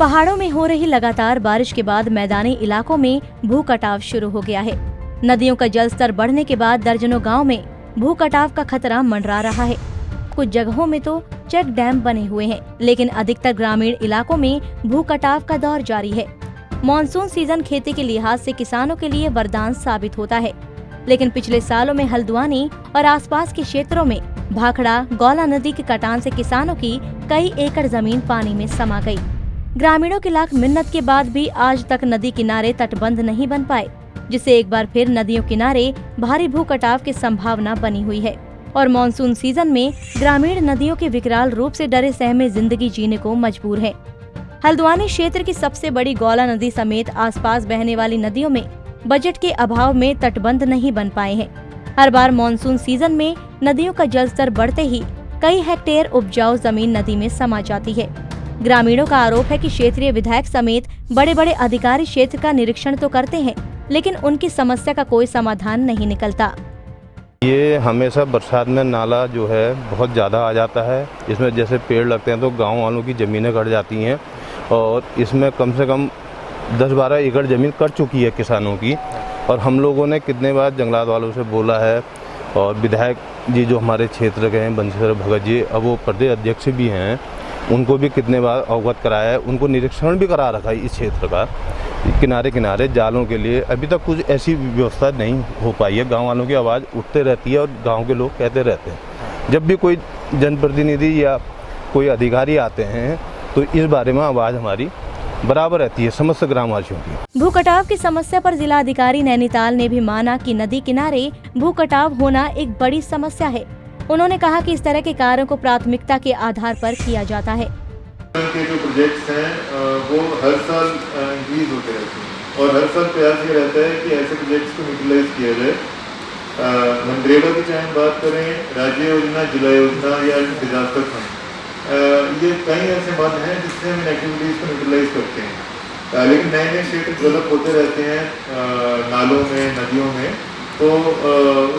पहाड़ों में हो रही लगातार बारिश के बाद मैदानी इलाकों में भू कटाव शुरू हो गया है। नदियों का जलस्तर बढ़ने के बाद दर्जनों गांव में भू कटाव का खतरा मंडरा रहा है। कुछ जगहों में तो चेक डैम बने हुए हैं, लेकिन अधिकतर ग्रामीण इलाकों में भू कटाव का दौर जारी है। मानसून सीजन खेती के लिहाज से किसानों के लिए वरदान साबित होता है, लेकिन पिछले सालों में हल्द्वानी और आसपास के क्षेत्रों में भाखड़ा गौला नदी के कटान से किसानों की कई एकड़ जमीन पानी में समा गई। ग्रामीणों की लाख मिन्नत के बाद भी आज तक नदी किनारे तटबंध नहीं बन पाए, जिससे एक बार फिर नदियों किनारे भारी भू कटाव की संभावना बनी हुई है और मानसून सीजन में ग्रामीण नदियों के विकराल रूप से डरे सहमे जिंदगी जीने को मजबूर है। हल्द्वानी क्षेत्र की सबसे बड़ी गौला नदी समेत आसपास बहने वाली नदियों में बजट के अभाव में तटबंध नहीं बन पाए हैं। हर बार मानसून सीजन में नदियों का जलस्तर बढ़ते ही कई हेक्टेयर उपजाऊ जमीन नदी में समा जाती है। ग्रामीणों का आरोप है कि क्षेत्रीय विधायक समेत बड़े बड़े अधिकारी क्षेत्र का निरीक्षण तो करते हैं, लेकिन उनकी समस्या का कोई समाधान नहीं निकलता। ये हमेशा बरसात में नाला जो है बहुत ज़्यादा आ जाता है। इसमें जैसे पेड़ लगते हैं तो गांव वालों की ज़मीनें कट जाती हैं और इसमें कम से कम 10-12 एकड़ ज़मीन कट चुकी है किसानों की। और हम लोगों ने कितने बार जंगलात वालों से बोला है और विधायक जी जो हमारे क्षेत्र के हैं बंशीधर भगत जी, अब वो प्रदेश अध्यक्ष भी हैं, उनको भी कितने बार अवगत कराया है। उनको निरीक्षण भी करा रखा है इस क्षेत्र का, किनारे किनारे जालों के लिए। अभी तक कुछ ऐसी व्यवस्था नहीं हो पाई है। गांव वालों की आवाज़ उठते रहती है और गांव के लोग कहते रहते हैं। जब भी कोई जनप्रतिनिधि या कोई अधिकारी आते हैं तो इस बारे में आवाज़ हमारी बराबर रहती है समस्त ग्रामवासियों की। भू कटाव की समस्या पर जिला अधिकारी नैनीताल ने भी माना कि नदी किनारे भू कटाव होना एक बड़ी समस्या है। उन्होंने कहा कि इस तरह के कार्यों को प्राथमिकता के आधार पर किया जाता है। के जो प्रोजेक्ट्स हैं वो हर साल इंक्रीज होते रहते हैं और हर साल प्रयास ये रहता है कि ऐसे प्रोजेक्ट्स को यूटिलाइज किया जाए। मनरेगा की चाहे हम बात करें, राज्य योजना, जिला योजना या डिजास्टर फंड, ये कई ऐसे मद हैं जिससे हम इन एक्टिविटीज़ को यूटिलाइज करते हैं। लेकिन नए नए क्षेत्र डेवलप होते रहते हैं नालों में, नदियों में, तो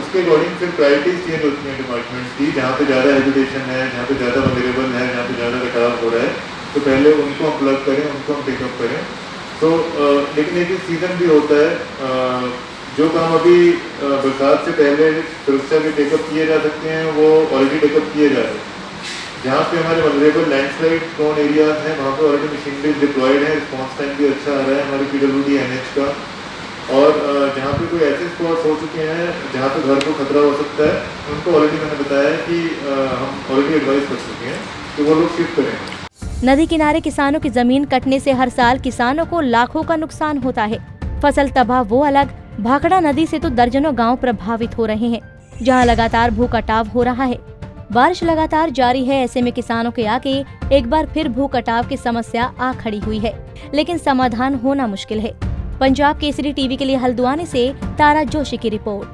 उसके अकॉर्डिंग फिर प्रायोरिटीज चेंज होती हैं डिपार्टमेंट्स की। जहाँ पे ज़्यादा एजुकेशन है, जहाँ पे ज़्यादा वनरेबल है, जहाँ पे ज़्यादा कटाव हो रहा है, तो पहले उनको हम प्लग करें, उनको हम टेकअप करें। तो लेकिन एक सीज़न भी होता है, जो काम अभी बरसात से पहले सुरक्षा के टेकअप किए जा सकते हैं वो ऑलरेडी टेकअप किए जा रहे हैं। जहाँ पे हमारे वनरेबल लैंडस्लाइड प्रोन एरियाज हैं वहाँ पे ऑलरेडी मशीनरी डिप्लॉयड है, रिस्पॉन्स टाइम भी अच्छा आ रहा है हमारे PWD NH का। और जहाँ पे कोई ऐसे स्पॉट्स हो चुके हैं जहाँ पे घर को खतरा हो सकता है, उनको ऑलरेडी मैंने बताया है कि हम ऑलरेडी एडवाइस कर चुके हैं कि वो लोग शिफ्ट करें। नदी किनारे किसानों की जमीन कटने से हर साल किसानों को लाखों का नुकसान होता है। फसल तबाह वो अलग, भाखड़ा नदी से तो दर्जनों गांव प्रभावित हो रहे हैं, जहां लगातार भू कटाव हो रहा है। बारिश लगातार जारी है, ऐसे में किसानों के आगे एक बार फिर भू कटाव की समस्या आ खड़ी हुई है, लेकिन समाधान होना मुश्किल है। पंजाब केसरी टीवी के लिए हल्द्वानी से तारा जोशी की रिपोर्ट।